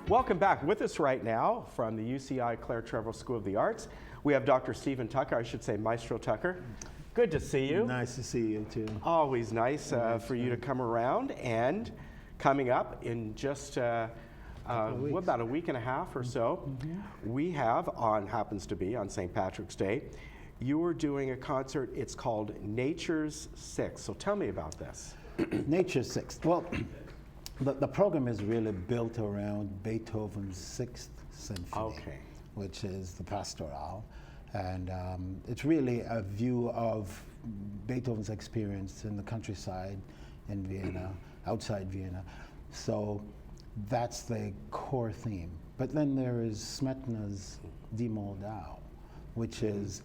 Welcome back. With us right now from the UCI Claire Trevor School of the Arts, we have Dr. Stephen Tucker, I should say Maestro Tucker. Good to see you. Nice to see you too. Always nice for you to come around. And coming up in just about a week and a half or so, we have happens to be on St. Patrick's Day, you are doing a concert. It's called Nature's Sixth. So tell me about this. Nature's Sixth. Well, the program is really built around Beethoven's Sixth Symphony, which is the Pastoral. And it's really a view of Beethoven's experience in the countryside in Vienna, outside Vienna. So that's the core theme. But then there is Smetana's Die Moldau, which is,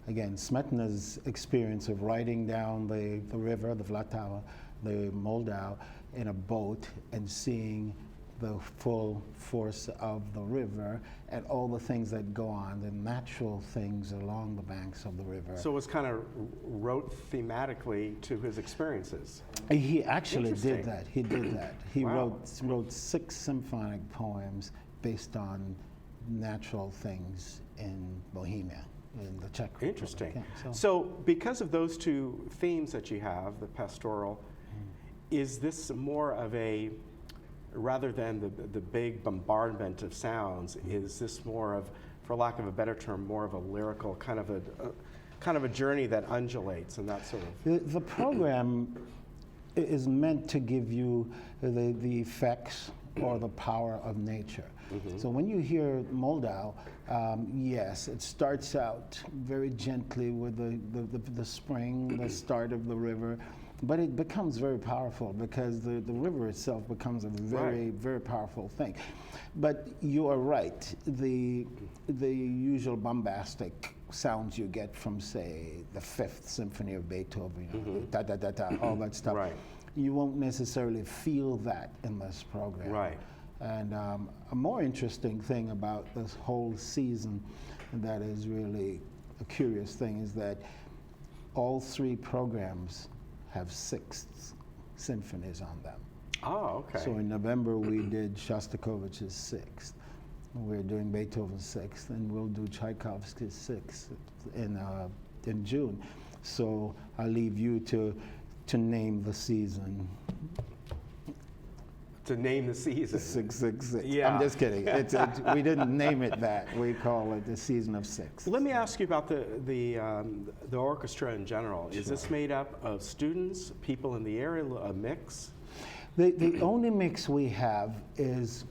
again, Smetana's experience of riding down the river, the Vltava, the Moldau, in a boat and seeing the full force of the river and all the things that go on, the natural things along the banks of the river. So it was kind of wrote thematically to his experiences. He actually did that. He did that. He Wow. wrote 6 symphonic poems based on natural things in Bohemia, in the Czech Republic. Interesting. Yeah, so because of those two themes that you have, the pastoral, is this more of a, rather than the big bombardment of sounds, is this more of, for lack of a better term, more of a lyrical kind of a journey that undulates and that sort of? The program is meant to give you the effects or the power of nature. So when you hear Moldau, yes, it starts out very gently with the spring, the start of the river, but it becomes very powerful because the river itself becomes a very, very powerful thing. But you are right, the usual bombastic sounds you get from, say, the Fifth Symphony of Beethoven, da-da-da-da, all that stuff, you won't necessarily feel that in this program. Right. And a more interesting thing about this whole season that is really a curious thing is that all 3 programs have 6 symphonies on them. Oh, okay. So in November we did Shostakovich's 6th. We're doing Beethoven's 6th, and we'll do Tchaikovsky's 6th in June. So I'll leave you to name the season. To name the season. 666. Yeah. I'm just kidding. We didn't name it that. We call it the season of 6. Let me ask you about the orchestra in general. Is this made up of students, people in the area, a mix? The only mix we have is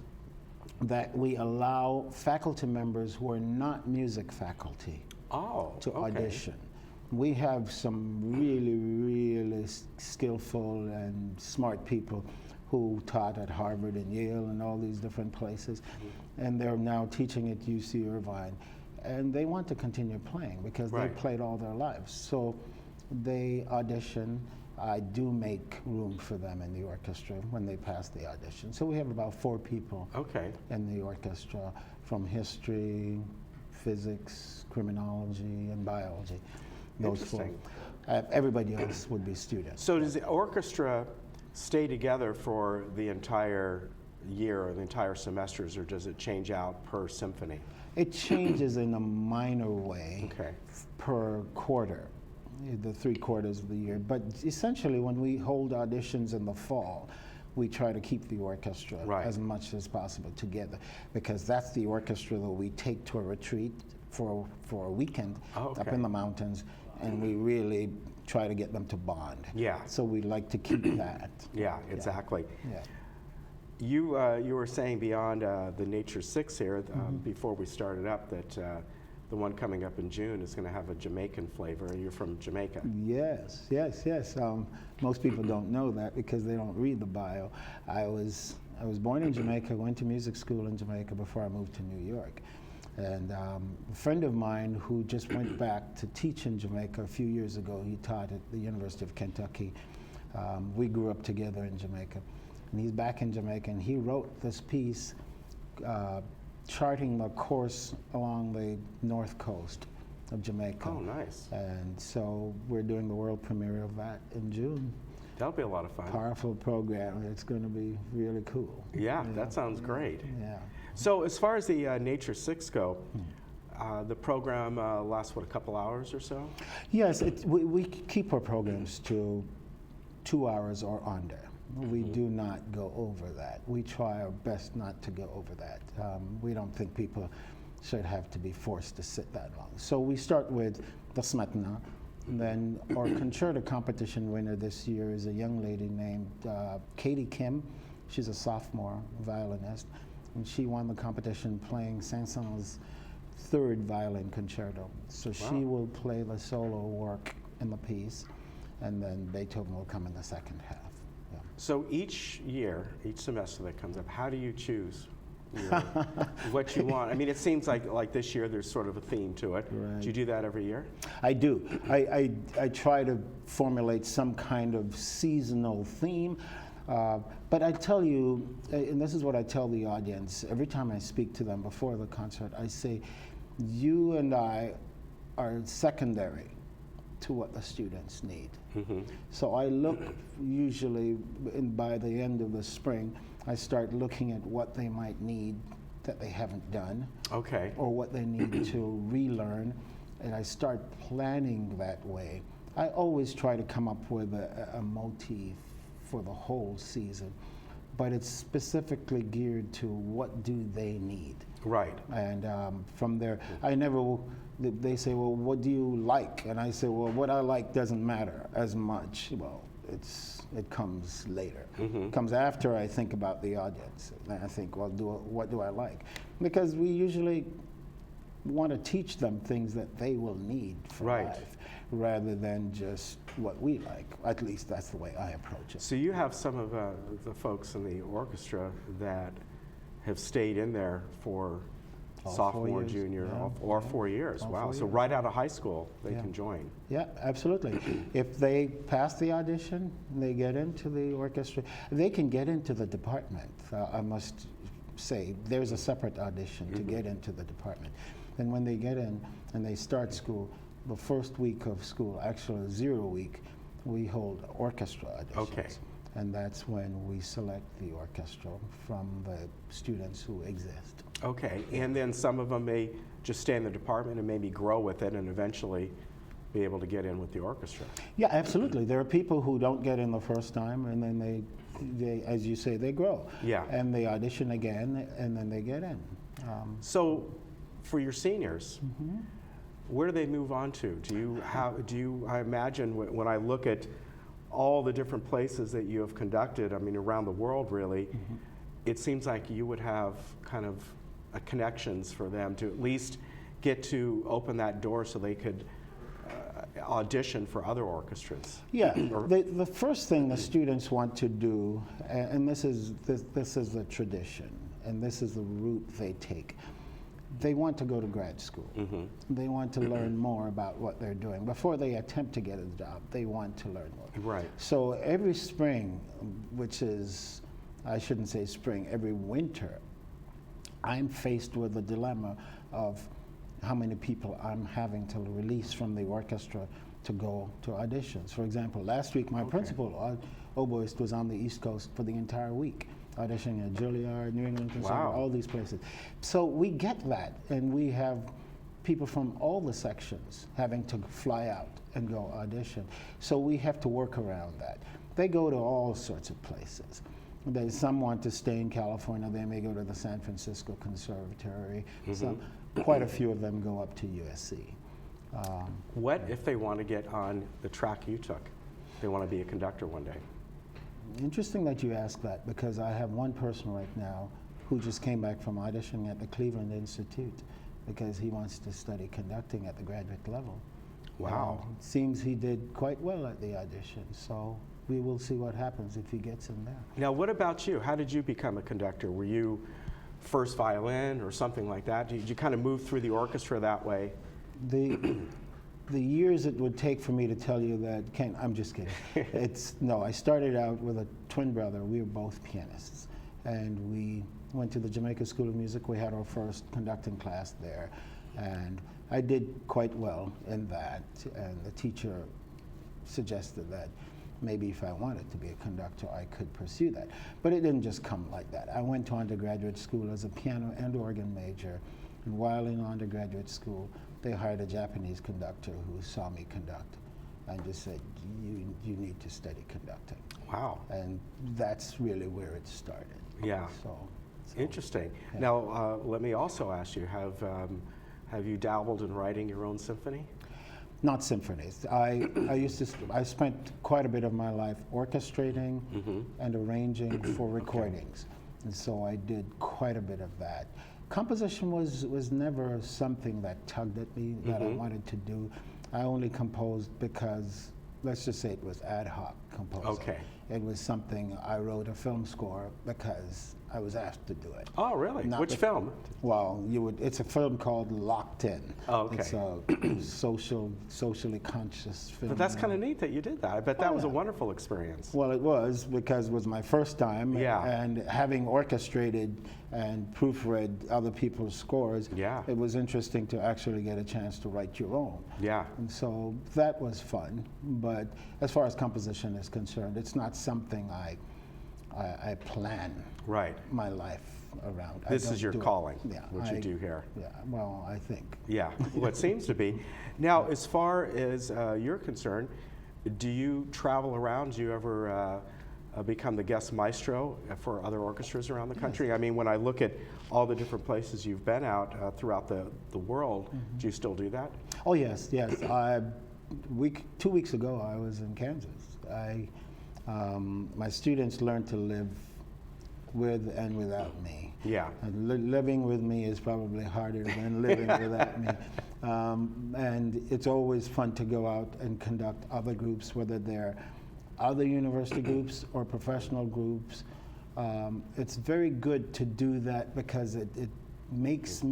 that we allow faculty members who are not music faculty to audition. We have some really, really skillful and smart people who taught at Harvard and Yale and all these different places, and they're now teaching at UC Irvine, and they want to continue playing because they played all their lives. So they audition. I do make room for them in the orchestra when they pass the audition. So we have about 4 people in the orchestra, from history, physics, criminology, and biology. Those 4. Everybody else would be students. So does the orchestra stay together for the entire year or the entire semesters, or does it change out per symphony? It changes in a minor way per quarter, the 3 quarters of the year. But essentially, when we hold auditions in the fall, we try to keep the orchestra as much as possible together, because that's the orchestra that we take to a retreat for a weekend up in the mountains, and we really try to get them to bond. Yeah. So we like to keep that. Yeah, exactly. Yeah. You were saying beyond the Nature 6 here, before we started up, that the one coming up in June is going to have a Jamaican flavor. You're from Jamaica. Yes. Most people don't know that because they don't read the bio. I was born in Jamaica, went to music school in Jamaica before I moved to New York. And a friend of mine who just went back to teach in Jamaica a few years ago, he taught at the University of Kentucky. We grew up together in Jamaica. And he's back in Jamaica, and he wrote this piece charting the course along the north coast of Jamaica. Oh, nice. And so we're doing the world premiere of that in June. That'll be a lot of fun. Powerful program. It's going to be really cool. Yeah, that sounds great. Yeah. So as far as the Nature 6 go, the program lasts, what, a couple hours or so? Yes, we keep our programs to 2 hours or under. We do not go over that. We try our best not to go over that. We don't think people should have to be forced to sit that long. So we start with the smetana. Then our concerto competition winner this year is a young lady named Katie Kim. She's a sophomore violinist, and she won the competition playing Saint-Saëns' third violin concerto. So she will play the solo work in the piece, and then Beethoven will come in the second half. Yeah. So each year, each semester that comes up, how do you choose what you want? I mean, it seems like this year there's sort of a theme to it. Right. Do you do that every year? I do. I try to formulate some kind of seasonal theme. But I tell you, and this is what I tell the audience, every time I speak to them before the concert, I say, you and I are secondary to what the students need. So I look usually, by the end of the spring, I start looking at what they might need that they haven't done, or what they need to relearn, and I start planning that way. I always try to come up with a motif for the whole season, but it's specifically geared to what do they need. Right. And from there, they say, well, what do you like? And I say, well, what I like doesn't matter as much. Well, it comes later. It comes after I think about the audience. And I think, well, what do I like? Because we usually want to teach them things that they will need for life, rather than just what we like. At least that's the way I approach it. So you have some of the folks in the orchestra that have stayed in there for sophomore, junior, or 4 years. Wow. So right out of high school, they can join. Yeah, absolutely. If they pass the audition, they get into the orchestra. They can get into the department. I must say, there's a separate audition to get into the department. And when they get in and they start school, the first week of school, actually 0 week, we hold orchestra auditions. And that's when we select the orchestra from the students who exist. And then some of them may just stay in the department and maybe grow with it and eventually be able to get in with the orchestra. Yeah, absolutely. There are people who don't get in the first time, and then they as you say, they grow. Yeah. And they audition again, and then they get in. So for your seniors, where do they move on to? I imagine when I look at all the different places that you have conducted, I mean, around the world really, it seems like you would have kind of connections for them to at least get to open that door so they could audition for other orchestras. Yeah, the first thing the students want to do, and this is the tradition, and this is the route they take, they want to go to grad school. They want to learn more about what they're doing. Before they attempt to get a job, they want to learn more. Right. So every spring, which is, I shouldn't say spring, every winter, I'm faced with the dilemma of how many people I'm having to release from the orchestra to go to auditions. For example, last week my principal oboist was on the East Coast for the entire week, auditioning at Juilliard, New England Conservatory, all these places. So we get that, and we have people from all the sections having to fly out and go audition. So we have to work around that. They go to all sorts of places. Some want to stay in California, they may go to the San Francisco Conservatory. Quite a few of them go up to USC. What if they want to get on the track you took? They want to be a conductor one day. Interesting that you ask that, because I have one person right now who just came back from auditioning at the Cleveland Institute because he wants to study conducting at the graduate level. Wow. Seems he did quite well at the audition, so we will see what happens if he gets in there. Now, what about you? How did you become a conductor? Were you first violin or something like that? Did you kind of move through the orchestra that way? The years it would take for me to tell you that, I'm just kidding. No, I started out with a twin brother. We were both pianists. And we went to the Jamaica School of Music. We had our first conducting class there. And I did quite well in that. And the teacher suggested that maybe if I wanted to be a conductor, I could pursue that. But it didn't just come like that. I went to undergraduate school as a piano and organ major, and while in undergraduate school, they hired a Japanese conductor who saw me conduct and just said, you need to study conducting. Wow. And that's really where it started. Yeah. So interesting. Yeah. Now, let me also ask you, have you dabbled in writing your own symphony? Not symphonies. I spent quite a bit of my life orchestrating and arranging for recordings. And so I did quite a bit of that. Composition was never something that tugged at me, that I wanted to do. I only composed because, let's just say it was ad hoc composing. Okay. It was something, I wrote a film score because I was asked to do it. Oh, really? Which film? Well, it's a film called Locked In. Oh, okay. It's a socially conscious film. But that's kind of neat that you did that. I bet that was a wonderful experience. Well, it was, because it was my first time. Yeah. And having orchestrated and proofread other people's scores, Yeah. it was interesting to actually get a chance to write your own. Yeah. And so that was fun. But as far as composition is concerned, it's not something I plan my life around. This is your calling, Yeah, what you do here. Yeah, well, I think. Yeah, well, it seems to be. Now, as far as you're concerned, do you travel around? Do you ever become the guest maestro for other orchestras around the country? I mean, when I look at all the different places you've been out throughout the world, do you still do that? Oh, yes, yes. 2 weeks ago, I was in Kansas. My students learned to live with and without me. Yeah. And living with me is probably harder than living without me. And it's always fun to go out and conduct other groups, whether they're other university groups or professional groups. It's very good to do that because it keeps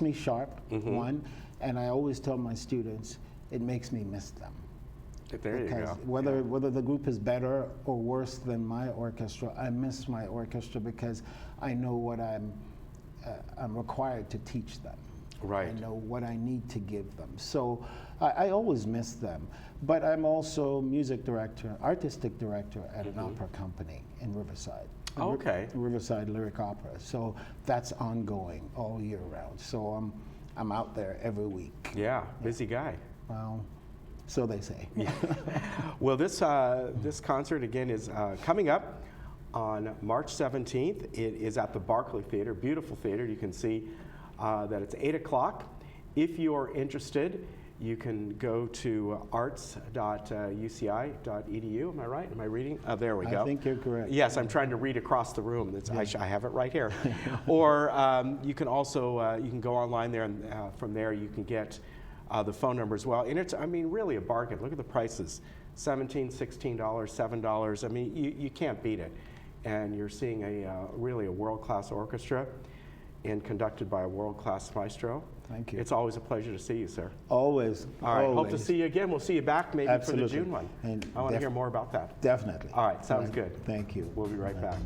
me sharp, one, and I always tell my students, it makes me miss them. There you go. Whether the group is better or worse than my orchestra, I miss my orchestra because I know what I'm required to teach them. Right. I know what I need to give them. So I always miss them. But I'm also music director, artistic director at an opera company in Riverside. Okay. Riverside Lyric Opera. So that's ongoing all year round. So I'm out there every week. Yeah, busy guy. Well, so they say. Yeah. Well, this concert again is coming up on March 17th. It is at the Barclay Theater, beautiful theater. You can see that it's 8 o'clock. If you are interested, you can go to arts.uci.edu. Am I right? Am I reading? There we go. I think you're correct. Yes, I'm trying to read across the room. I have it right here. Or you can also you can go online there, and from there you can get the phone number as well. And it's, I mean, really a bargain. Look at the prices. $17, $16, $7. I mean, you can't beat it. And you're seeing really a world-class orchestra and conducted by a world-class maestro. Thank you. It's always a pleasure to see you, sir. Always. All right, always. hope to see you again. We'll see you back maybe Absolutely. for the June one. And I want to hear more about that. Definitely. All right, sounds good. Thank you. We'll be right back.